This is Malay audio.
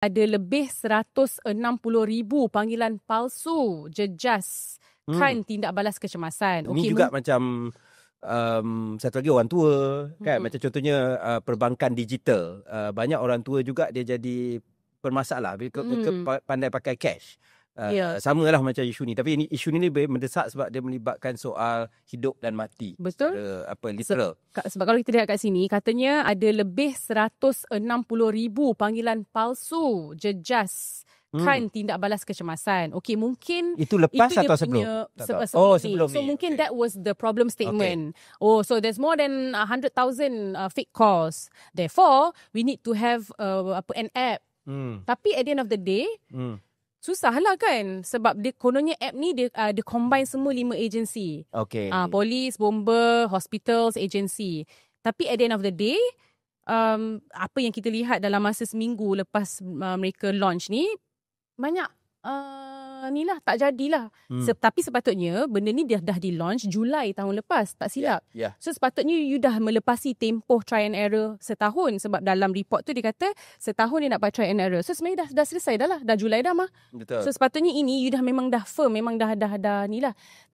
Ada lebih 160,000 panggilan palsu jejas kan tindak balas kecemasan. Ini juga macam satu lagi orang tua kan, macam contohnya perbankan digital. Banyak orang tua juga dia jadi bermasalah bila pandai pakai cash. Sama lah macam isu ni. Tapi isu ni lebih mendesak sebab dia melibatkan soal hidup dan mati. Betul. Literal. Sebab kalau kita lihat kat sini, katanya ada lebih 160,000 panggilan palsu jejas kan tindak balas kecemasan. Okey, mungkin itu lepas itu atau sebelum? Sebelum so ni. mungkin that was the problem statement. Okay. So there's more than 100,000 fake calls. Therefore, we need to have an app. Tapi at the end of the day, susah lah kan, sebab dia kononnya app ni dia combine semua 5 agensi. Polis, bomber, hospitals, agensi. Tapi at the end of the day, apa yang kita lihat dalam masa seminggu lepas mereka launch ni, banyak ni lah tak jadilah. Tapi sepatutnya benda ni dah di-launch Julai tahun lepas, tak silap. So sepatutnya you dah melepasi tempoh try and error setahun, sebab dalam report tu dia kata setahun dia nak buat try and error. So sebenarnya dah selesai dah lah, dah Julai dah mah. Betul. So sepatutnya ini you dah memang dah firm, memang dah ni lah.